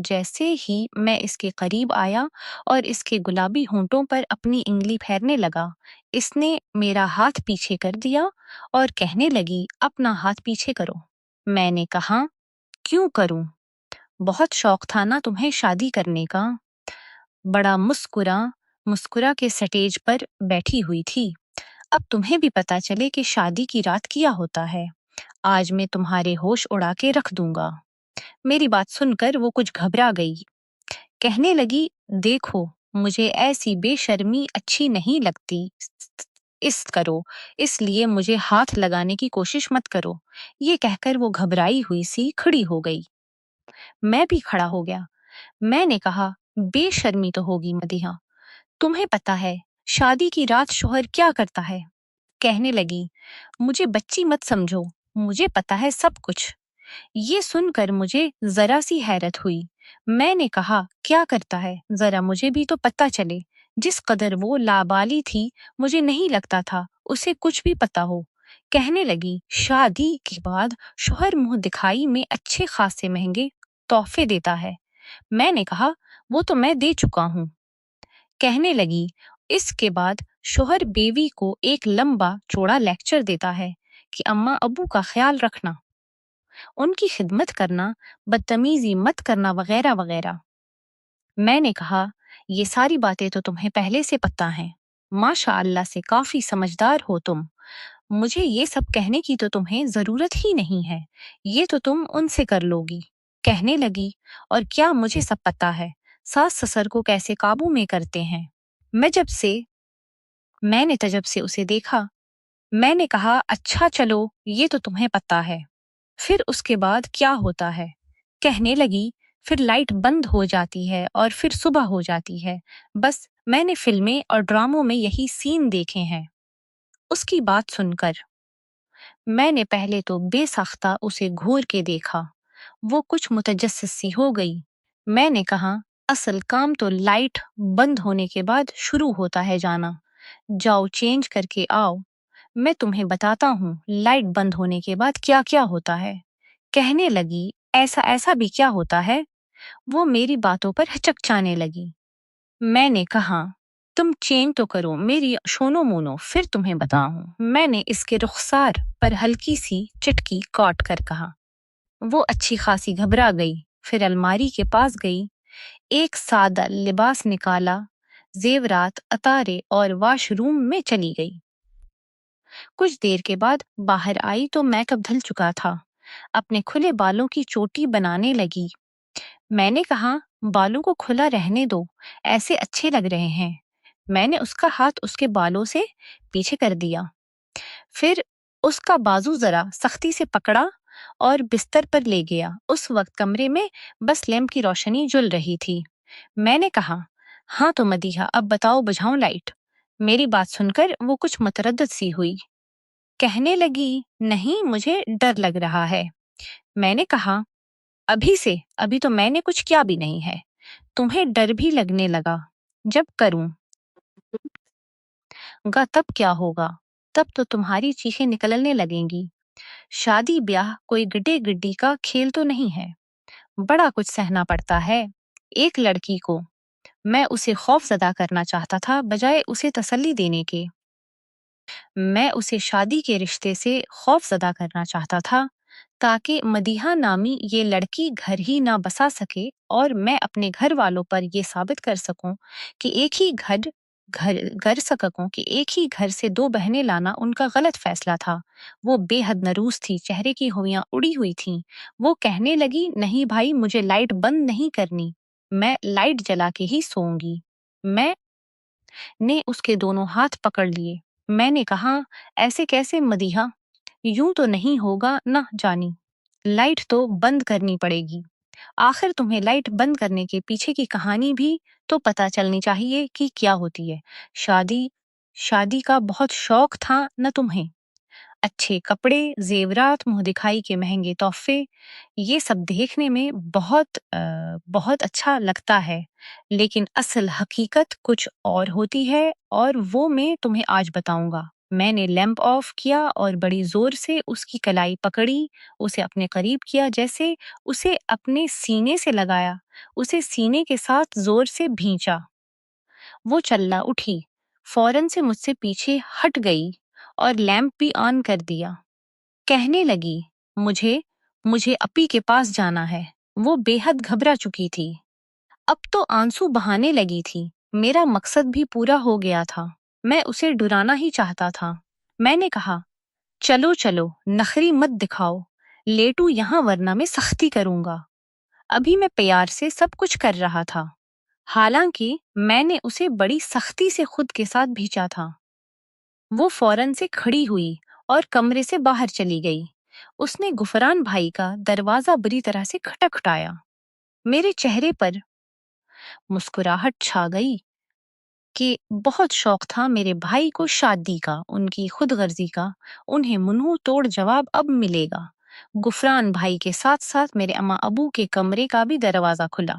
جیسے ہی میں اس کے قریب آیا اور اس کے گلابی ہونٹوں پر اپنی انگلی پھیرنے لگا، اس نے میرا ہاتھ پیچھے کر دیا اور کہنے لگی، اپنا ہاتھ پیچھے کرو۔ میں نے کہا، کیوں کروں؟ بہت شوق تھا نا تمہیں شادی کرنے کا۔ بڑا مسکرا کے سٹیج پر بیٹھی ہوئی تھی۔ اب تمہیں بھی پتا چلے کہ شادی کی رات کیا ہوتا ہے۔ آج میں تمہارے ہوش اڑا کے رکھ دوں گا۔ میری بات سن کر وہ کچھ گھبرا گئی۔ کہنے لگی، دیکھو مجھے ایسی بے شرمی اچھی نہیں لگتی، اس لیے مجھے ہاتھ لگانے کی کوشش مت کرو۔ یہ کہہ کر وہ گھبرائی ہوئی سی کھڑی ہو گئی۔ میں بھی کھڑا ہو گیا۔ میں نے کہا، بے شرمی تو ہوگی مدیحہ، تمہیں پتا ہے شادی کی رات شوہر کیا کرتا ہے؟ کہنے لگی، مجھے بچی مت سمجھو، مجھے پتا ہے سب کچھ۔ یہ سن کر مجھے ذرا سی حیرت ہوئی۔ میں نے کہا، کیا کرتا ہے؟ ذرا مجھے بھی تو پتا چلے۔ جس قدر وہ لابالی تھی مجھے نہیں لگتا تھا اسے کچھ بھی پتا ہو۔ کہنے لگی، شادی کے بعد شوہر منہ دکھائی میں اچھے خاصے مہنگے تحفے دیتا ہے۔ میں نے کہا، وہ تو میں دے چکا ہوں۔ کہنے لگی، اس کے بعد شوہر بیوی کو ایک لمبا چوڑا لیکچر دیتا ہے کہ اماں ابو کا خیال رکھنا، ان کی خدمت کرنا، بدتمیزی مت کرنا وغیرہ وغیرہ۔ میں نے کہا، یہ ساری باتیں تو تمہیں پہلے سے پتہ ہیں، ماشاء اللہ سے کافی سمجھدار ہو تم، مجھے یہ سب کہنے کی تو تمہیں ضرورت ہی نہیں ہے، یہ تو تم ان سے کر لوگی۔ کہنے لگی، اور کیا مجھے سب پتہ ہے ساس سسر کو کیسے قابو میں کرتے ہیں۔ میں نے تجب سے اسے دیکھا۔ میں نے کہا، اچھا چلو یہ تو تمہیں پتہ ہے، پھر اس کے بعد کیا ہوتا ہے؟ کہنے لگی، پھر لائٹ بند ہو جاتی ہے اور پھر صبح ہو جاتی ہے، بس میں نے فلمیں اور ڈراموں میں یہی سین دیکھے ہیں۔ اس کی بات سن کر میں نے پہلے تو بے ساختہ اسے گھور کے دیکھا، وہ کچھ متجسس سی ہو گئی۔ میں نے کہا، اصل کام تو لائٹ بند ہونے کے بعد شروع ہوتا ہے جانا، جاؤ چینج کر کے آؤ، میں تمہیں بتاتا ہوں لائٹ بند ہونے کے بعد کیا کیا ہوتا ہے۔ کہنے لگی، ایسا بھی کیا ہوتا ہے؟ وہ میری باتوں پر ہچکچانے لگی۔ میں نے کہا، تم چینج تو کرو میری شونو مونو، پھر تمہیں بتاؤں۔ میں نے اس کے رخسار پر ہلکی سی چٹکی کاٹ کر کہا۔ وہ اچھی خاصی گھبرا گئی، پھر الماری کے پاس گئی، ایک سادہ لباس نکالا، زیورات اتارے اور واش روم میں چلی گئی۔ کچھ دیر کے بعد باہر آئی تو میک اپ دھل چکا تھا، اپنے کھلے بالوں کی چوٹی بنانے لگی۔ میں نے کہا، بالوں کو کھلا رہنے دو، ایسے اچھے لگ رہے ہیں۔ میں نے اس کا ہاتھ اس کے بالوں سے پیچھے کر دیا، پھر اس کا بازو ذرا سختی سے پکڑا اور بستر پر لے گیا۔ اس وقت کمرے میں بس لیمپ کی روشنی جل رہی تھی۔ میں نے کہا، ہاں تو مدیحہ اب بتاؤ بجھاؤں لائٹ؟ میری بات سن کر وہ کچھ متردد سی ہوئی۔ کہنے لگی، نہیں مجھے ڈر لگ رہا ہے۔ میں نے کہا، ابھی تو میں نے کچھ کیا بھی نہیں ہے، تمہیں ڈر بھی لگنے لگا، جب کروں گا تب کیا ہوگا؟ تب تو تمہاری چیخیں نکلنے لگیں گی۔ شادی بیاہ کوئی گڈے گڈی کا کھیل تو نہیں ہے، بڑا کچھ سہنا پڑتا ہے ایک لڑکی کو۔ میں اسے خوف زدہ کرنا چاہتا تھا بجائے اسے تسلی دینے کے۔ میں اسے شادی کے رشتے سے خوف زدہ کرنا چاہتا تھا تاکہ مدیحہ نامی یہ لڑکی گھر ہی نہ بسا سکے اور میں اپنے گھر والوں پر یہ ثابت کر سکوں کہ ایک ہی گھر سے دو بہنیں لانا ان کا غلط فیصلہ تھا۔ وہ بے حد نروس تھی، چہرے کی ہویاں اڑی ہوئی تھیں۔ وہ کہنے لگی، نہیں بھائی مجھے لائٹ بند نہیں کرنی، میں لائٹ جلا کے ہی سوؤں گی۔ میں نے اس کے دونوں ہاتھ پکڑ لیے۔ میں نے کہا، ایسے کیسے مدیحہ؟ یوں تو نہیں ہوگا نہ جانی، لائٹ تو بند کرنی پڑے گی۔ آخر تمہیں لائٹ بند کرنے کے پیچھے کی کہانی بھی تو پتہ چلنی چاہیے کہ کیا ہوتی ہے۔ شادی کا بہت شوق تھا نہ تمہیں؟ اچھے کپڑے، زیورات، منہ دکھائی کے مہنگے تحفے، یہ سب دیکھنے میں بہت اچھا لگتا ہے، لیکن اصل حقیقت کچھ اور ہوتی ہے اور وہ میں تمہیں آج بتاؤں گا۔ میں نے لیمپ آف کیا اور بڑی زور سے اس کی کلائی پکڑی، اسے اپنے قریب کیا، جیسے اسے اپنے سینے سے لگایا، اسے سینے کے ساتھ زور سے بھینچا۔ وہ چلا اٹھی، فوراً سے مجھ سے پیچھے ہٹ گئی اور لیمپ بھی آن کر دیا۔ کہنے لگی، مجھے اپی کے پاس جانا ہے۔ وہ بے حد گھبرا چکی تھی، اب تو آنسو بہانے لگی تھی۔ میرا مقصد بھی پورا ہو گیا تھا، میں اسے ڈرانا ہی چاہتا تھا۔ میں نے کہا، چلو چلو، نخری مت دکھاؤ، لیٹو یہاں ورنہ میں سختی کروں گا۔ ابھی میں پیار سے سب کچھ کر رہا تھا، حالانکہ میں نے اسے بڑی سختی سے خود کے ساتھ بھیجا تھا۔ وہ فوراً سے کھڑی ہوئی اور کمرے سے باہر چلی گئی۔ اس نے غفران بھائی کا دروازہ بری طرح سے کھٹکھٹایا۔ میرے چہرے پر مسکراہٹ چھا گئی کہ بہت شوق تھا میرے بھائی کو شادی کا، ان کی خود غرضی کا انہیں منہ توڑ جواب اب ملے گا۔ غفران بھائی کے ساتھ ساتھ میرے اماں ابو کے کمرے کا بھی دروازہ کھلا۔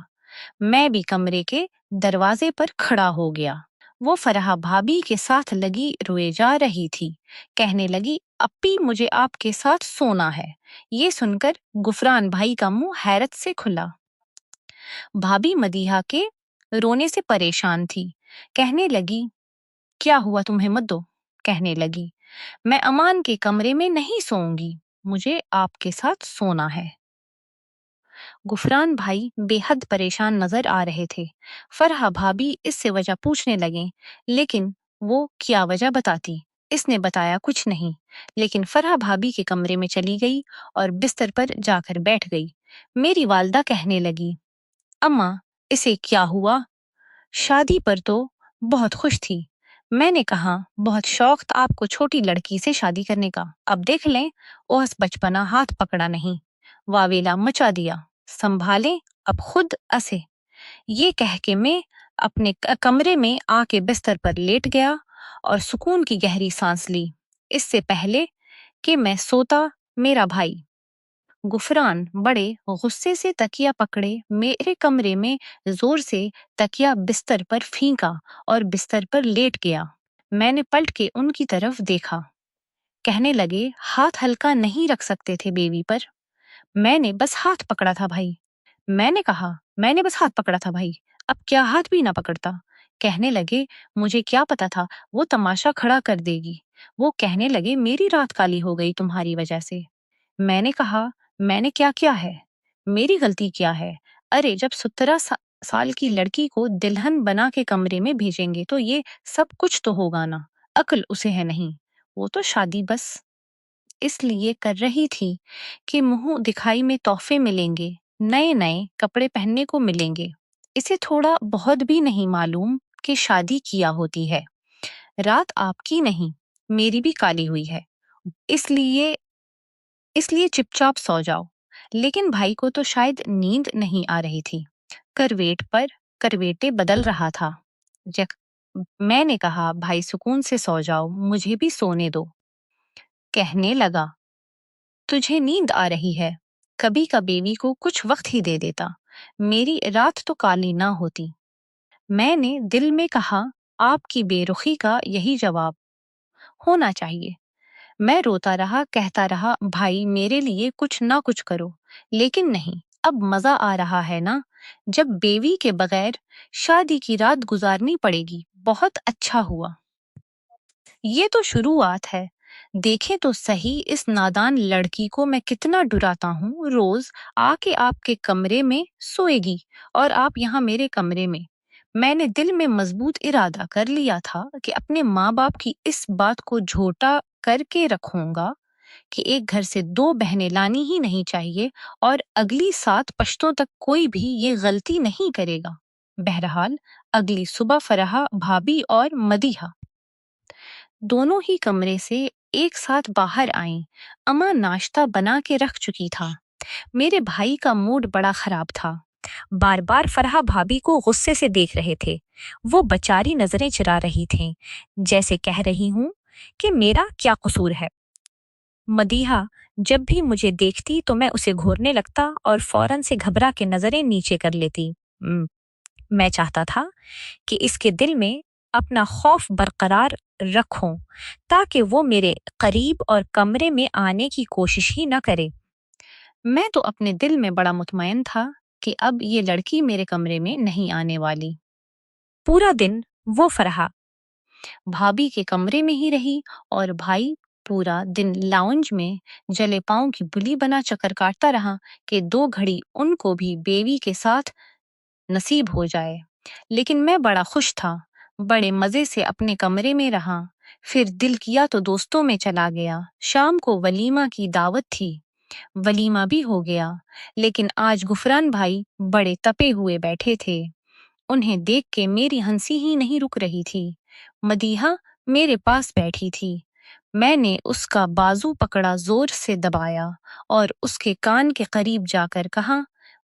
میں بھی کمرے کے دروازے پر کھڑا ہو گیا۔ وہ فرحہ بھابھی کے ساتھ لگی روئے جا رہی تھی، کہنے لگی، اپی مجھے آپ کے ساتھ سونا ہے۔ یہ سن کر غفران بھائی کا منہ حیرت سے کھلا۔ بھابھی مدیحہ کے رونے سے پریشان تھی، کہنے لگی، کیا ہوا تمہیں مدو؟ کہنے لگی، میں امان کے کمرے میں نہیں سوؤں گی، مجھے آپ کے ساتھ سونا ہے۔ غفران بھائی بے حد پریشان نظر آ رہے تھے۔ فرحہ بھابھی اس سے وجہ پوچھنے لگیں، لیکن وہ کیا وجہ بتاتی؟ اس نے بتایا کچھ نہیں، لیکن فرحہ بھابھی کے کمرے میں چلی گئی اور بستر پر جا کر بیٹھ گئی۔ میری والدہ کہنے لگی، اماں اسے کیا ہوا؟ شادی پر تو بہت خوش تھی۔ میں نے کہا، بہت شوق تھا آپ کو چھوٹی لڑکی سے شادی کرنے کا، اب دیکھ لیں، اوس بچپنا ہاتھ پکڑا نہیں، واویلا مچا دیا، سنبھالیں اب خود اسے۔ یہ کہہ کے میں اپنے کمرے میں آ کے بستر پر لیٹ گیا اور سکون کی گہری سانس لی۔ اس سے پہلے کہ میں سوتا، میرا بھائی غفران بڑے غصے سے تکیا پکڑے میرے کمرے میں زور سے تکیا بستر پر پھینکا اور بستر پر لیٹ گیا۔ میں نے پلٹ کے ان کی طرف دیکھا، کہنے لگے، ہاتھ ہلکا نہیں رکھ سکتے تھے بیوی پر؟ میں نے بس ہاتھ پکڑا تھا بھائی۔ میں نے کہا، میں نے بس ہاتھ پکڑا تھا بھائی، اب کیا ہاتھ بھی نہ پکڑتا؟ کہنے لگے، مجھے کیا پتا تھا وہ تماشا کھڑا کر دے گی۔ وہ کہنے لگے، میری رات کالی ہو گئی تمہاری وجہ سے۔ میں نے کہا، میں نے کیا کیا ہے؟ میری غلطی کیا ہے؟ ارے جب 17 سال کی لڑکی کو دلہن بنا کے کمرے میں بھیجیں گے تو یہ سب کچھ تو ہوگا نا، عقل اسے ہے نہیں، وہ تو شادی بس اس لیے کر رہی تھی کہ منہ دکھائی میں تحفے ملیں گے، نئے نئے کپڑے پہننے کو ملیں گے۔ اسے تھوڑا بہت بھی نہیں معلوم کہ شادی کیا ہوتی ہے۔ رات آپ کی نہیں، میری بھی کالی ہوئی ہے، اس لیے چپ چاپ سو جاؤ۔ لیکن بھائی کو تو شاید نیند نہیں آ رہی تھی، کرویٹ پر کرویٹیں بدل رہا تھا۔ میں نے کہا، بھائی سکون سے سو جاؤ، مجھے بھی سونے دو۔ کہنے لگا، تجھے نیند آ رہی ہے، کبھی کا بیوی کو کچھ وقت ہی دے دیتا، میری رات تو کالی نہ ہوتی۔ میں نے دل میں کہا، آپ کی بے رخی کا یہی جواب ہونا چاہیے۔ میں روتا رہا، کہتا رہا، بھائی میرے لیے کچھ نہ کچھ کرو، لیکن نہیں، اب مزہ آ رہا ہے نا، جب بیوی کے بغیر شادی کی رات گزارنی پڑے گی۔ بہت اچھا ہوا، یہ تو شروعات ہے، دیکھیں تو صحیح اس نادان لڑکی کو میں کتنا ڈراتا ہوں۔ روز آ کے آپ کے کمرے میں سوئے گی اور آپ یہاں میرے کمرے میں۔ میں نے دل میں مضبوط ارادہ کر لیا تھا کہ اپنے ماں باپ کی اس بات کو جھوٹا کر کے رکھوں گا کہ ایک گھر سے 2 بہنیں لانی ہی نہیں چاہیے اور اگلی 7 پشتوں تک کوئی بھی یہ غلطی نہیں کرے گا۔ بہرحال اگلی صبح فرحہ بھابھی اور مدیحہ دونوں ہی کمرے سے ایک ساتھ باہر آئیں۔ اماں ناشتہ بنا کے رکھ چکی تھا۔ میرے بھائی کا موڈ بڑا خراب تھا، بار بار فرحہ بھابھی کو غصے سے دیکھ رہے تھے۔ وہ بچاری نظریں چرا رہی تھیں، جیسے کہہ رہی ہوں کہ میرا کیا قصور ہے۔ مدیحہ جب بھی مجھے دیکھتی تو میں اسے گھورنے لگتا اور فوراً سے گھبرا کے نظریں نیچے کر لیتی۔ میں چاہتا تھا کہ اس کے دل میں اپنا خوف برقرار رکھوں تاکہ وہ میرے قریب اور کمرے میں آنے کی کوشش ہی نہ کرے۔ میں تو اپنے دل میں بڑا مطمئن تھا کہ اب یہ لڑکی میرے کمرے میں نہیں آنے والی۔ پورا دن وہ فرحہ بھابھی کے کمرے میں ہی رہی اور بھائی پورا دن لاؤنج میں جلے پاؤں کی بلی بنا چکر کاٹتا رہا کہ 2 گھڑی ان کو بھی بیوی کے ساتھ نصیب ہو جائے۔ لیکن میں بڑا خوش تھا، بڑے مزے سے اپنے کمرے میں رہا، پھر دل کیا تو دوستوں میں چلا گیا۔ شام کو ولیمہ کی دعوت تھی، ولیمہ بھی ہو گیا، لیکن آج غفران بھائی بڑے تپے ہوئے بیٹھے تھے۔ انہیں دیکھ کے میری ہنسی ہی نہیں رک رہی تھی۔ مدیحہ میرے پاس بیٹھی تھی۔ میں نے اس کا بازو پکڑا، زور سے دبایا اور اس کے کان کے قریب جا کر کہا،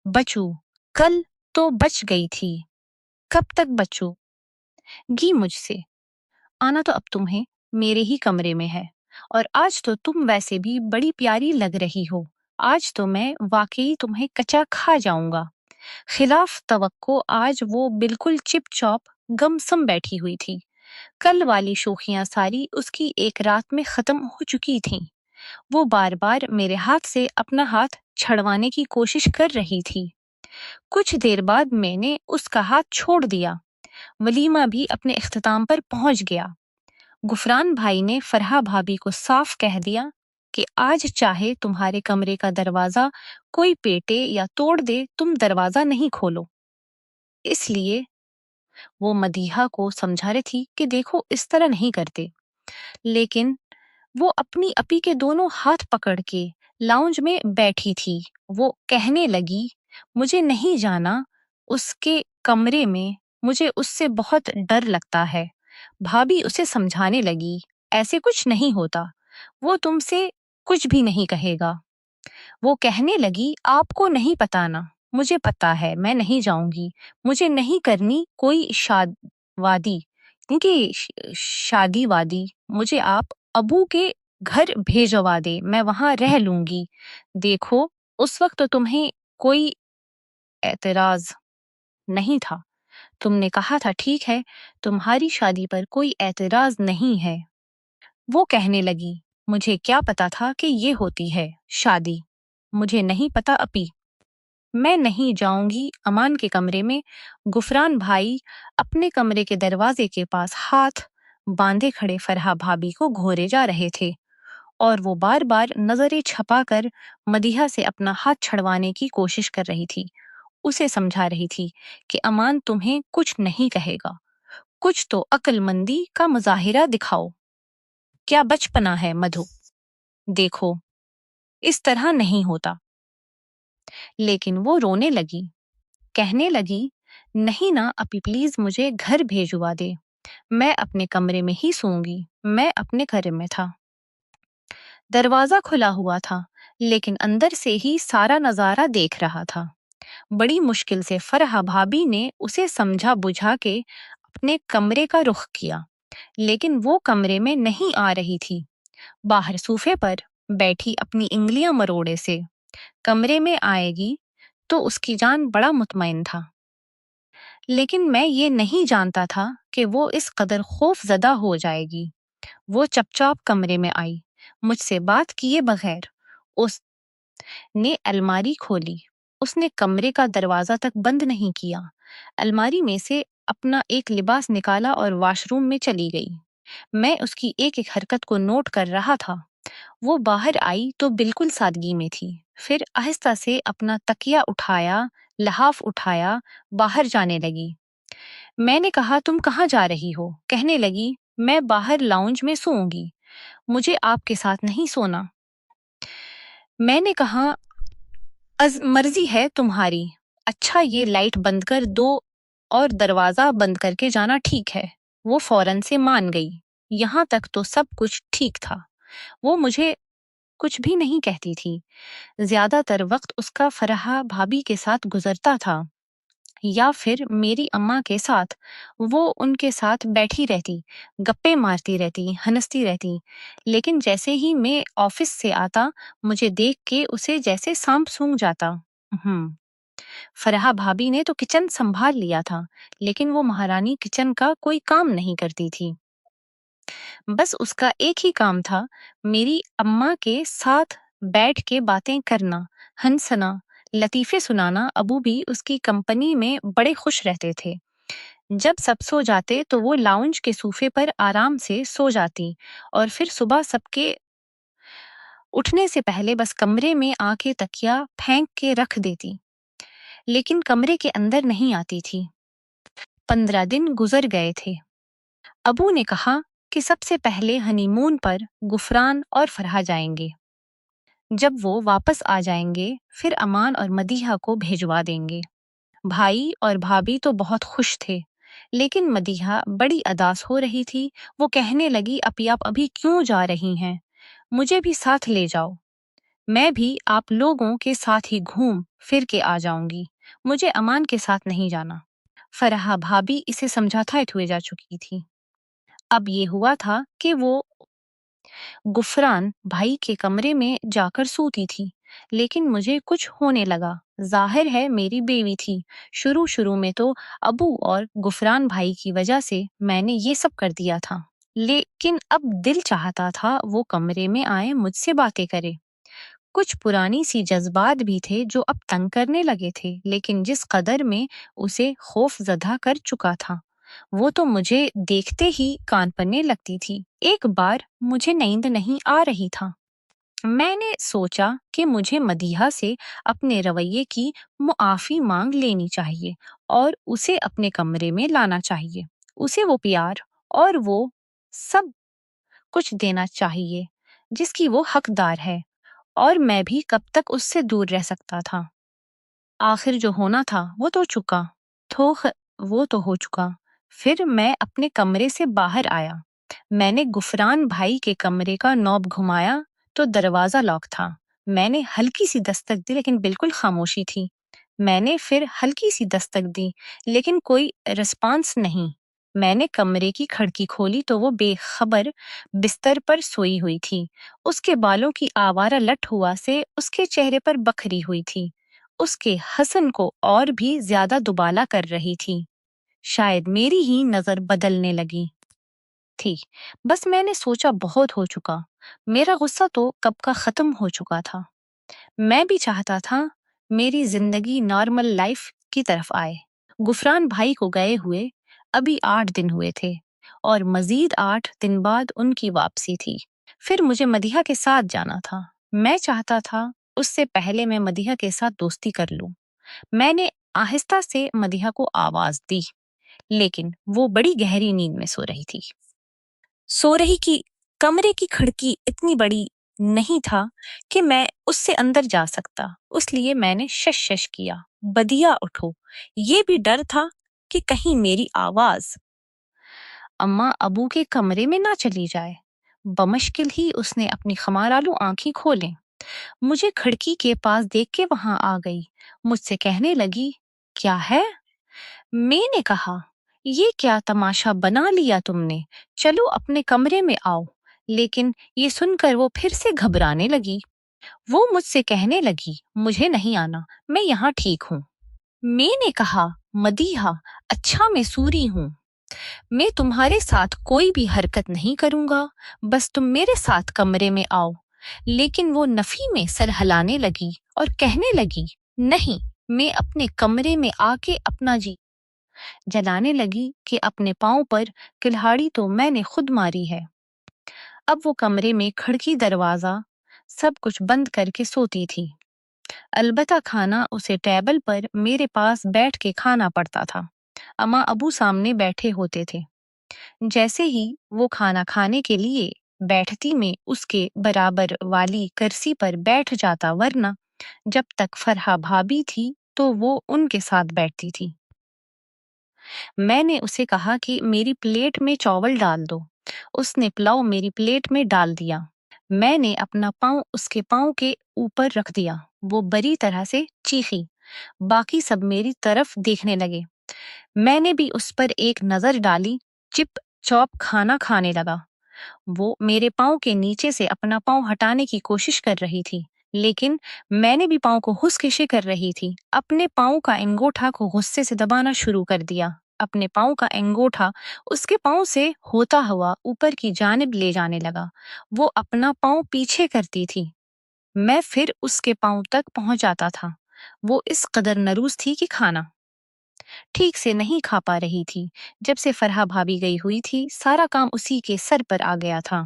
بچو، کل تو بچ گئی تھی، کب تک بچو گی مجھ سے؟ آنا تو اب تمہیں میرے ہی کمرے میں ہے، اور آج تو تم ویسے بھی بڑی پیاری لگ رہی ہو۔ آج تو میں واقعی تمہیں کچا کھا جاؤں گا۔ خلاف توقع آج وہ بالکل چپ چاپ گم سم بیٹھی ہوئی تھی۔ کل والی شوخیاں ساری اس کی ایک رات میں ختم ہو چکی تھیں۔ وہ بار بار میرے ہاتھ سے اپنا ہاتھ چھڑوانے کی کوشش کر رہی تھی۔ کچھ دیر بعد میں نے اس کا ہاتھ چھوڑ دیا۔ ولیمہ بھی اپنے اختتام پر پہنچ گیا۔ غفران بھائی نے فرحہ بھابھی کو صاف کہہ دیا کہ آج چاہے تمہارے کمرے کا دروازہ کوئی پیٹے یا توڑ دے، تم دروازہ نہیں کھولو۔ اس لیے وہ مدیحہ کو سمجھا رہی تھی کہ دیکھو اس طرح نہیں کرتے، لیکن وہ اپنی اپی کے دونوں ہاتھ پکڑ کے لاؤنج میں بیٹھی تھی۔ وہ کہنے لگی، مجھے نہیں جانا اس کے کمرے میں، مجھے اس سے بہت ڈر لگتا ہے۔ بھابھی اسے سمجھانے لگی، ایسے کچھ نہیں ہوتا، وہ تم سے کچھ بھی نہیں کہے گا۔ وہ کہنے لگی، آپ کو نہیں پتا نا، مجھے پتا ہے، میں نہیں جاؤں گی، مجھے نہیں کرنی کوئی وادی، کیونکہ شادی وادی، مجھے آپ ابو کے گھر بھیجوا دے، میں وہاں رہ لوں گی۔ دیکھو اس وقت تو تمہیں کوئی اعتراض نہیں تھا، تم نے کہا تھا ٹھیک ہے، تمہاری شادی پر کوئی اعتراض نہیں ہے۔ وہ کہنے لگی، مجھے کیا پتا تھا کہ یہ ہوتی ہے شادی، مجھے نہیں پتا اپی، میں نہیں جاؤں گی امان کے کمرے میں۔ غفران بھائی اپنے کمرے کے دروازے کے پاس ہاتھ باندھے کھڑے فرحہ بھابھی کو گھورے جا رہے تھے، اور وہ بار بار نظریں چھپا کر مدیحہ سے اپنا ہاتھ چھڑوانے کی کوشش کر رہی تھی۔ اسے سمجھا رہی تھی کہ امان تمہیں کچھ نہیں کہے گا، کچھ تو عقل مندی کا مظاہرہ دکھاؤ۔ کیا بچپنا ہے مدھو، دیکھو اس طرح نہیں ہوتا۔ لیکن وہ رونے لگی، کہنے لگی، نہیں نا اپی پلیز مجھے گھر بھیجوا دے، میں اپنے کمرے میں ہی سوں گی، میں اپنے گھر میں تھا۔ دروازہ کھلا ہوا تھا، لیکن اندر سے ہی سارا نظارہ دیکھ رہا تھا۔ بڑی مشکل سے فرحہ بھابھی نے اسے سمجھا بجھا کے اپنے کمرے کا رخ کیا، لیکن وہ کمرے میں نہیں آ رہی تھی۔ باہر صوفے پر بیٹھی اپنی انگلیاں مروڑے سے کمرے میں آئے گی تو اس کی جان بڑا مطمئن تھا، لیکن میں یہ نہیں جانتا تھا کہ وہ اس قدر خوف زدہ ہو جائے گی۔ وہ چپ چاپ کمرے میں آئی، مجھ سے بات کیے بغیر اس نے الماری کھولی، اس نے کمرے کا دروازہ تک بند نہیں کیا، الماری میں سے اپنا ایک لباس نکالا اور واش روم میں چلی گئی۔ میں اس کی ایک ایک حرکت کو نوٹ کر رہا تھا۔ وہ باہر آئی تو بالکل سادگی میں تھی، پھر آہستہ سے اپنا تکیہ اٹھایا، لحاف اٹھایا، باہر جانے لگی۔ میں نے کہا، تم کہاں جا رہی ہو؟ کہنے لگی، میں باہر لاؤنج میں سوؤں گی، مجھے آپ کے ساتھ نہیں سونا۔ میں نے کہا، مرضی ہے تمہاری، اچھا یہ لائٹ بند کر دو اور دروازہ بند کر کے جانا ٹھیک ہے۔ وہ فوراً سے مان گئی، یہاں تک تو سب کچھ ٹھیک تھا۔ وہ مجھے کچھ بھی نہیں کہتی تھی، زیادہ تر وقت اس کا فرحہ بھابھی کے ساتھ گزرتا تھا یا پھر میری اماں کے ساتھ۔ وہ ان کے ساتھ بیٹھی رہتی، گپے مارتی رہتی، ہنستی رہتی، لیکن جیسے ہی میں آفس سے آتا مجھے دیکھ کے اسے جیسے سانپ سونگھ جاتا۔ فرحہ بھابی نے تو کچن سنبھال لیا تھا، لیکن وہ مہارانی کچن کا کوئی کام نہیں کرتی تھی۔ بس اس کا ایک ہی کام تھا، میری اماں کے ساتھ بیٹھ کے باتیں کرنا، ہنسنا، لطیفے سنانا۔ ابو بھی اس کی کمپنی میں بڑے خوش رہتے تھے۔ جب سب سو جاتے تو وہ لاؤنج کے صوفے پر آرام سے سو جاتی، اور پھر صبح سب کے اٹھنے سے پہلے بس کمرے میں آ کے تکیا پھینک کے رکھ دیتی، لیکن کمرے کے اندر نہیں آتی تھی۔ 15 دن گزر گئے تھے۔ ابو نے کہا کہ سب سے پہلے ہنی مون پر غفران اور فرحہ جائیں گے۔ جب وہ واپس آ جائیں گے پھر امان اور مدیحہ کو بھیجوا دیں گے۔ بھائی اور بھابھی تو بہت خوش تھے، لیکن مدیحہ بڑی اداس ہو رہی تھی۔ وہ کہنے لگی، آپ ابھی کیوں جا رہی ہیں؟ مجھے بھی ساتھ لے جاؤ، میں بھی آپ لوگوں کے ساتھ ہی گھوم پھر کے آ جاؤں گی، مجھے امان کے ساتھ نہیں جانا۔ فرحہ بھابھی اسے سمجھاتے ہوئے جا چکی تھی۔ اب یہ ہوا تھا کہ وہ غفران بھائی کے کمرے میں جا کر سوتی تھی، لیکن مجھے کچھ ہونے لگا۔ ظاہر ہے میری بیوی تھی۔ شروع میں تو ابو اور غفران بھائی کی وجہ سے میں نے یہ سب کر دیا تھا، لیکن اب دل چاہتا تھا وہ کمرے میں آئے، مجھ سے باتیں کرے۔ کچھ پرانی سی جذبات بھی تھے جو اب تنگ کرنے لگے تھے، لیکن جس قدر میں اسے خوف زدہ کر چکا تھا، وہ تو مجھے دیکھتے ہی کان پڑنے لگتی تھی۔ ایک بار مجھے نیند نہیں آ رہی تھا۔ میں نے سوچا کہ مجھے مدیحہ سے اپنے رویے کی معافی مانگ لینی چاہیے اور اسے اپنے کمرے میں لانا چاہیے۔ اسے وہ پیار اور وہ سب کچھ دینا چاہیے جس کی وہ حقدار ہے، اور میں بھی کب تک اس سے دور رہ سکتا تھا۔ آخر جو ہونا تھا وہ تو ہو چکا۔ پھر میں اپنے کمرے سے باہر آیا۔ میں نے غفران بھائی کے کمرے کا نوب گھمایا تو دروازہ لاک تھا۔ میں نے ہلکی سی دستک دی، لیکن بالکل خاموشی تھی۔ میں نے پھر ہلکی سی دستک دی، لیکن کوئی رسپانس نہیں۔ میں نے کمرے کی کھڑکی کھولی تو وہ بے خبر بستر پر سوئی ہوئی تھی۔ اس کے بالوں کی آوارہ لٹ ہوا سے اس کے چہرے پر بکھری ہوئی تھی، اس کے حسن کو اور بھی زیادہ دوبالا کر رہی تھی۔ شاید میری ہی نظر بدلنے لگی تھی۔ بس میں نے سوچا بہت ہو چکا، میرا غصہ تو کب کا ختم ہو چکا تھا۔ میں بھی چاہتا تھا میری زندگی نارمل لائف کی طرف آئے۔ غفران بھائی کو گئے ہوئے ابھی 8 دن ہوئے تھے، اور مزید 8 دن بعد ان کی واپسی تھی۔ پھر مجھے مدیحہ کے ساتھ جانا تھا۔ میں چاہتا تھا اس سے پہلے میں مدیحہ کے ساتھ دوستی کر لوں۔ میں نے آہستہ سے مدیحہ کو آواز دی، لیکن وہ بڑی گہری نیند میں سو رہی کی کمرے کی کھڑکی اتنی بڑی نہیں تھا کہ میں اس سے اندر جا سکتا، اس لیے میں نے شش کیا، بدیا اٹھو۔ یہ بھی ڈر تھا کہ کہیں میری آواز اماں ابو کے کمرے میں نہ چلی جائے۔ بمشکل ہی اس نے اپنی خمارالو آنکھیں کھولیں، مجھے کھڑکی کے پاس دیکھ کے وہاں آ گئی، مجھ سے کہنے لگی، کیا ہے؟ میں نے کہا، یہ کیا تماشا بنا لیا تم نے، چلو اپنے کمرے میں آؤ۔ لیکن یہ سن کر وہ پھر سے گھبرانے لگی۔ وہ مجھ سے کہنے لگی، مجھے نہیں آنا، میں یہاں ٹھیک ہوں۔ میں نے کہا، مدیحہ، اچھا میں سوری ہوں، میں تمہارے ساتھ کوئی بھی حرکت نہیں کروں گا، بس تم میرے ساتھ کمرے میں آؤ۔ لیکن وہ نفی میں سر ہلانے لگی اور کہنے لگی، نہیں، میں اپنے کمرے میں آ کے اپنا جی جلانے لگی کہ اپنے پاؤں پر کلہاڑی تو میں نے خود ماری ہے۔ اب وہ کمرے میں کھڑکی، دروازہ سب کچھ بند کر کے سوتی تھی۔ البتہ کھانا اسے ٹیبل پر میرے پاس بیٹھ کے کھانا پڑتا تھا۔ اماں ابو سامنے بیٹھے ہوتے تھے۔ جیسے ہی وہ کھانا کھانے کے لیے بیٹھتی میں اس کے برابر والی کرسی پر بیٹھ جاتا، ورنہ جب تک فرحہ بھابھی تھی تو وہ ان کے ساتھ بیٹھتی تھی۔ میں نے اسے کہا کہ میری پلیٹ میں چاول ڈال دو۔ اس نے پلاؤ میری پلیٹ میں ڈال دیا۔ میں نے اپنا پاؤں اس کے پاؤں کے اوپر رکھ دیا۔ وہ بری طرح سے چیخی۔ باقی سب میری طرف دیکھنے لگے۔ میں نے بھی اس پر ایک نظر ڈالی۔ چپ چاپ کھانا کھانے لگا۔ وہ میرے پاؤں کے نیچے سے اپنا پاؤں ہٹانے کی کوشش کر رہی تھی، لیکن میں نے بھی پاؤں کو خشکشی کر رہی تھی۔ اپنے پاؤں کا انگوٹھا کو غصے سے دبانا شروع کر دیا۔ اپنے پاؤں کا انگوٹھا اس کے پاؤں سے ہوتا ہوا اوپر کی جانب لے جانے لگا۔ وہ اپنا پاؤں پیچھے کرتی تھی، میں پھر اس کے پاؤں تک پہنچ جاتا تھا۔ وہ اس قدر نروس تھی کہ کھانا ٹھیک سے نہیں کھا پا رہی تھی۔ جب سے فرحہ بھابی گئی ہوئی تھی، سارا کام اسی کے سر پر آ گیا تھا۔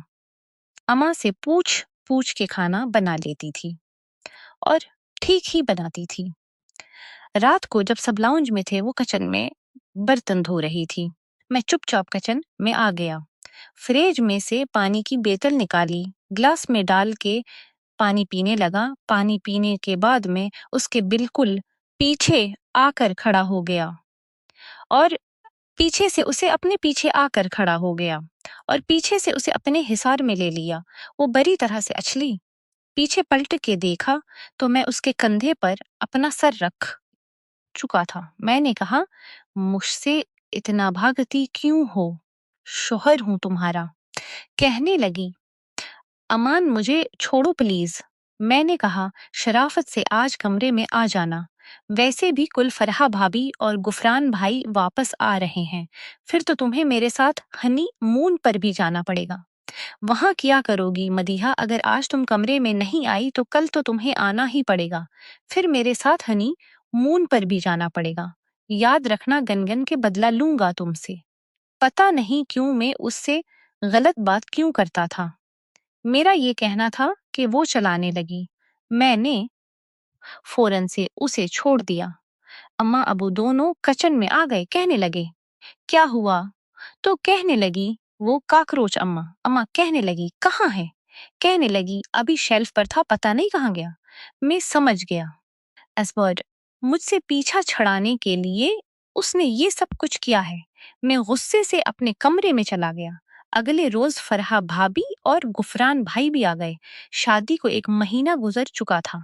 اماں سے پوچھ پوچھ کے کھانا بنا لیتی تھی اور ٹھیک ہی بناتی تھی۔ رات کو جب سب لاؤنج میں تھے، وہ کچن میں برتن دھو رہی تھی۔ میں چپ چاپ کچن میں آ گیا، فریج میں سے پانی کی بیتل نکالی، گلاس میں ڈال کے پانی پینے لگا۔ پانی پینے کے بعد میں اس کے بالکل پیچھے آ کر کھڑا ہو گیا اور پیچھے سے اسے اپنے پیچھے آ کر کھڑا ہو گیا اور پیچھے سے اسے اپنے حصار میں لے لیا۔ وہ بری طرح سے اچھلی۔ پیچھے پلٹ کے دیکھا تو میں اس کے کندھے پر اپنا سر رکھ چکا تھا۔ میں نے کہا، مجھ سے اتنا بھاگتی کیوں ہو؟ شوہر ہوں تمہارا۔ کہنے لگی، امان مجھے چھوڑو پلیز۔ میں نے کہا، شرافت سے آج کمرے میں آ جانا، ویسے بھی کل فرحہ بھابی اور غفران بھائی واپس آ رہے ہیں، پھر تو تمہیں میرے ساتھ ہنی مون پر بھی جانا پڑے گا۔ وہاں کیا کرو گی مدیحہ؟ اگر آج تم کمرے میں نہیں آئی تو کل تو تمہیں آنا ہی پڑے گا، پھر میرے ساتھ ہنی مون پر بھی جانا پڑے گا۔ یاد رکھنا، گنگن کے بدلہ لوں گا تم سے۔ پتہ نہیں کیوں میں اس سے غلط بات کیوں کرتا تھا۔ میرا یہ کہنا تھا کہ وہ چلانے لگی۔ میں نے فوراً سے اسے چھوڑ دیا۔ اماں ابو دونوں کچن میں آ گئے، کہنے لگے، کیا ہوا؟ تو کہنے لگی، وہ کاکروچ اماں۔ اماں کہنے لگی، کہاں ہے؟ کہنے لگی، ابھی شیلف پر تھا، پتہ نہیں کہاں گیا۔ میں سمجھ گیا، ایسورڈ مجھ سے پیچھا چھڑانے کے لیے اس نے یہ سب کچھ کیا ہے۔ میں غصے سے اپنے کمرے میں چلا گیا۔ اگلے روز فرحہ بھابی اور غفران بھائی بھی آ گئے۔ شادی کو 1 مہینہ گزر چکا تھا،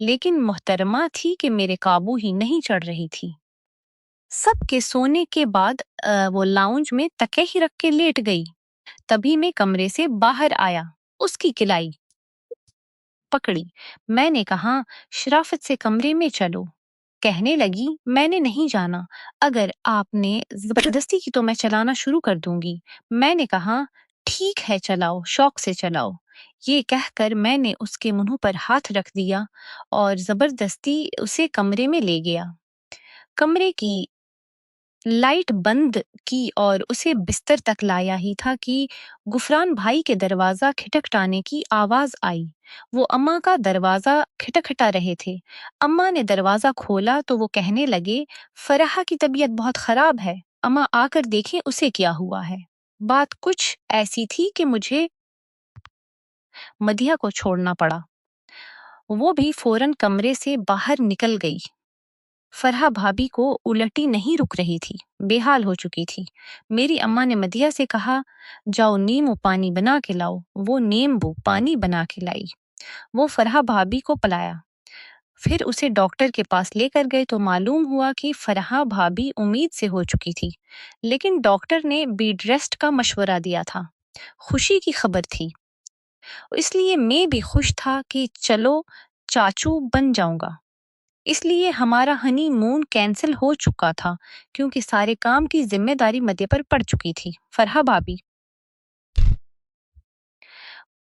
لیکن محترمہ تھی کہ میرے قابو ہی نہیں چڑھ رہی تھی۔ سب کے سونے کے بعد وہ لاؤنج میں تکے ہی رکھ کے لیٹ گئی۔ تبھی میں کمرے سے باہر آیا، اس کی کلائی پکڑی۔ میں نے کہا، شرافت سے کمرے میں چلو۔ کہنے لگی، میں نے نہیں جانا، اگر آپ نے زبردستی کی تو میں چلانا شروع کر دوں گی۔ میں نے کہا، ٹھیک ہے چلاؤ، شوق سے چلاؤ۔ یہ کہہ کر میں نے اس کے منہ پر ہاتھ رکھ دیا اور زبردستی اسے کمرے میں لے گیا۔ کمرے کی لائٹ بند کی اور اسے بستر تک لایا ہی تھا کہ غفران بھائی کے دروازہ کھٹکھٹانے کی آواز آئی۔ وہ اماں کا دروازہ کھٹکھٹا رہے تھے۔ اماں نے دروازہ کھولا تو وہ کہنے لگے، فرحہ کی طبیعت بہت خراب ہے، اماں آ کر دیکھیں اسے کیا ہوا ہے۔ بات کچھ ایسی تھی کہ مجھے مدیحہ کو چھوڑنا پڑا۔ وہ بھی فوراً کمرے سے باہر نکل گئی۔ فرحہ بھابی کو الٹی نہیں رک رہی تھی، بے حال ہو چکی تھی۔ میری اماں نے مدیحہ سے کہا، جاؤ نیمبو پانی بنا کے لاؤ۔ وہ نیمبو پانی بنا کے لائی۔ وہ فرحہ بھابی کو پلایا۔ پھر اسے ڈاکٹر کے پاس لے کر گئے تو معلوم ہوا کہ فرحہ بھابی امید سے ہو چکی تھی، لیکن ڈاکٹر نے بیڈ ریسٹ کا مشورہ دیا تھا۔ خوشی کی خبر تھی، اس لیے میں بھی خوش تھا کہ چلو چاچو بن جاؤں گا۔ اس لیے ہمارا ہنی مون کینسل ہو چکا تھا، کیونکہ سارے کام کی ذمہ داری مدیحہ پر پڑ چکی تھی۔ فرحہ بھابی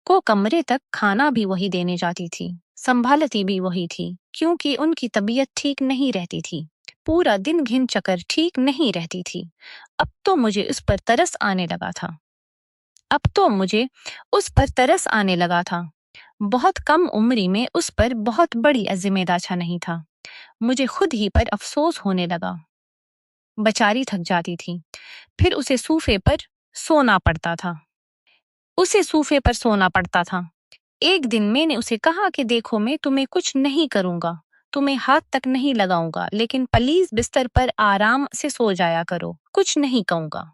کو کمرے تک کھانا بھی وہی دینے جاتی تھی، سنبھالتی بھی وہی تھی، کیونکہ ان کی طبیعت ٹھیک نہیں رہتی تھی۔ پورا دن گھن چکر ٹھیک نہیں رہتی تھی۔ اب تو مجھے اس پر ترس آنے لگا تھا۔ بہت کم عمری میں اس پر بہت بڑی ذمہ داچھا نہیں تھا۔ مجھے خود ہی پر افسوس ہونے لگا۔ بچاری تھک جاتی تھی، پھر اسے صوفے پر سونا پڑتا تھا۔ ایک دن میں نے اسے کہا کہ دیکھو، میں تمہیں کچھ نہیں کروں گا، تمہیں ہاتھ تک نہیں لگاؤں گا، لیکن پلیز بستر پر آرام سے سو جایا کرو، کچھ نہیں کہوں گا۔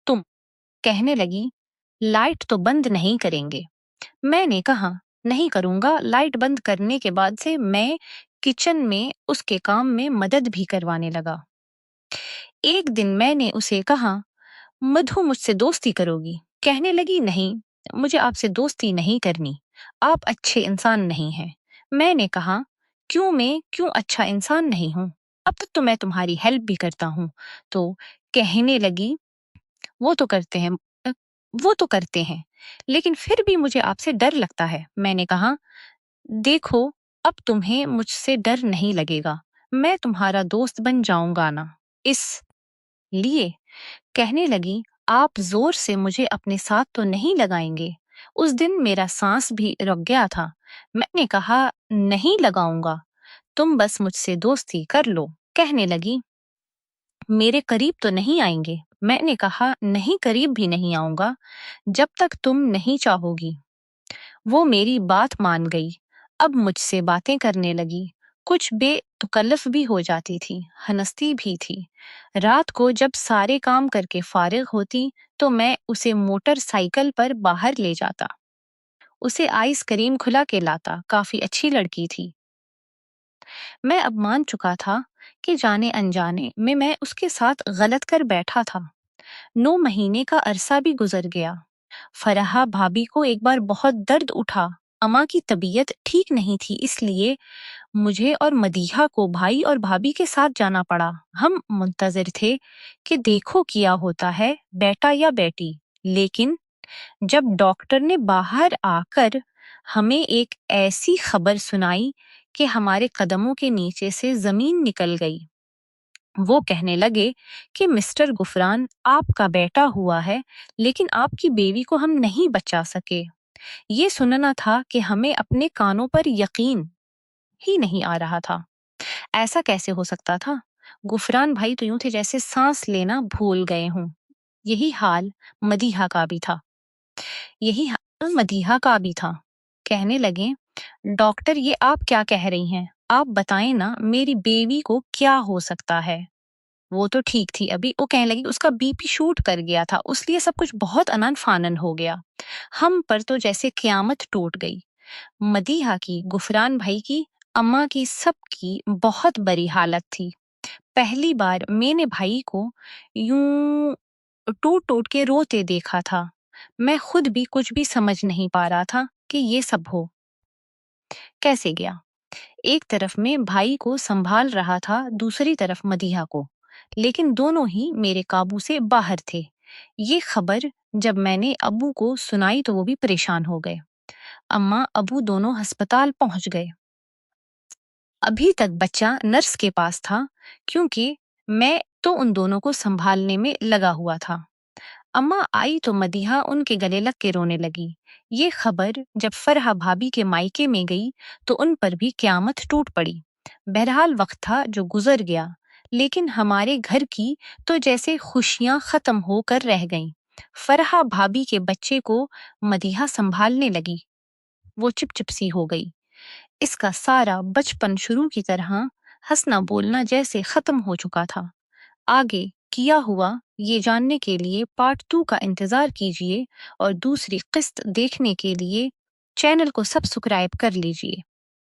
تم کہنے لگی، لائٹ تو بند نہیں کریں گے۔ میں نے کہا، نہیں کروں گا۔ لائٹ بند کرنے کے بعد سے میں کچن میں اس کے کام میں مدد بھی کروانے لگا۔ ایک دن میں نے اسے کہا، مدھو مجھ سے دوستی کرو گی؟ کہنے لگی، نہیں، مجھے آپ سے دوستی نہیں کرنی، آپ اچھے انسان نہیں ہیں۔ میں نے کہا، کیوں اچھا انسان نہیں ہوں؟ اب تک تو میں تمہاری ہیلپ بھی کرتا ہوں۔ تو کہنے لگی، وہ تو کرتے ہیں اَ، وہ تو کرتے ہیں، لیکن پھر بھی مجھے آپ سے ڈر لگتا ہے۔ میں نے کہا، دیکھو، اب تمہیں مجھ سے ڈر نہیں لگے گا، میں تمہارا دوست بن جاؤں گا نا، اس لیے۔ کہنے لگی، آپ زور سے مجھے اپنے ساتھ تو نہیں لگائیں گے؟ اس دن میرا سانس بھی رک گیا تھا۔ میں نے کہا، نہیں لگاؤں گا، تم بس مجھ سے دوستی کر لو۔ کہنے لگی، میرے قریب تو نہیں آئیں گے؟ میں نے کہا، نہیں، قریب بھی نہیں آؤں گا جب تک تم نہیں چاہو گی۔ وہ میری بات مان گئی، اب مجھ سے باتیں کرنے لگی، کچھ بے تکلف بھی ہو جاتی تھی، ہنستی بھی تھی۔ رات کو جب سارے کام کر کے فارغ ہوتی تو میں اسے موٹر سائیکل پر باہر لے جاتا، اسے آئس کریم کھلا کے لاتا، کافی اچھی لڑکی تھی۔ میں اب مان چکا تھا کہ جانے انجانے میں اس کے ساتھ غلط کر بیٹھا تھا۔ 9 مہینے کا عرصہ بھی گزر گیا۔ فرحہ بھابھی کو ایک بار بہت درد اٹھا، اماں کی طبیعت ٹھیک نہیں تھی، اس لیے مجھے اور مدیحہ کو بھائی اور بھابھی کے ساتھ جانا پڑا۔ ہم منتظر تھے کہ دیکھو کیا ہوتا ہے، بیٹا یا بیٹی، لیکن جب ڈاکٹر نے باہر آ کر ہمیں ایک ایسی خبر سنائی کہ ہمارے قدموں کے نیچے سے زمین نکل گئی۔ وہ کہنے لگے کہ مسٹر غفران، آپ کا بیٹا ہوا ہے، لیکن آپ کی بیوی کو ہم نہیں بچا سکے۔ یہ سننا تھا کہ ہمیں اپنے کانوں پر یقین ہی نہیں آ رہا تھا۔ ایسا کیسے ہو سکتا تھا؟ غفران بھائی تو یوں تھے جیسے سانس لینا بھول گئے ہوں۔ یہی حال مدیحہ کا بھی تھا۔ کہنے لگے، ڈاکٹر، یہ آپ کیا کہہ رہی ہیں؟ آپ بتائیں نا، میری بیوی کو کیا ہو سکتا ہے؟ وہ تو ٹھیک تھی ابھی۔ وہ کہنے لگی، اس کا بی پی شوٹ کر گیا تھا، اس لیے سب کچھ بہت انن فانن ہو گیا، ہم پر تو جیسے قیامت ٹوٹ گئی۔ مدیحہ کی، غفران بھائی کی، اماں کی، سب کی بہت بری حالت تھی۔ پہلی بار میں نے بھائی کو یوں ٹوٹ ٹوٹ کے روتے دیکھا تھا۔ میں خود بھی کچھ بھی سمجھ نہیں پا رہا تھا کہ یہ سب ہو کیسے گیا۔ ایک طرف میں بھائی کو سنبھال رہا تھا، دوسری طرف مدیحہ کو، لیکن دونوں ہی میرے قابو سے باہر تھے۔ یہ خبر جب میں نے ابو کو سنائی تو وہ بھی پریشان ہو گئے۔ اماں ابو دونوں ہسپتال پہنچ گئے۔ ابھی تک بچہ نرس کے پاس تھا، کیونکہ میں تو ان دونوں کو سنبھالنے میں لگا ہوا تھا۔ اماں آئی تو مدیحہ ان کے گلے لگ کے رونے لگی۔ یہ خبر جب فرحہ بھابھی کے مائکے میں گئی تو ان پر بھی قیامت ٹوٹ پڑی۔ بہرحال وقت تھا جو گزر گیا، لیکن ہمارے گھر کی تو جیسے خوشیاں ختم ہو کر رہ گئیں۔ فرحہ بھابھی کے بچے کو مدیحہ سنبھالنے لگی، وہ چپ چپ سی ہو گئی۔ اس کا سارا بچپن شروع کی طرح ہنسنا بولنا جیسے ختم ہو چکا تھا۔ آگے کیا ہوا یہ جاننے کے لیے پارٹ 2 کا انتظار کیجیے اور دوسری قسط دیکھنے کے لیے چینل کو سبسکرائب کر لیجیے۔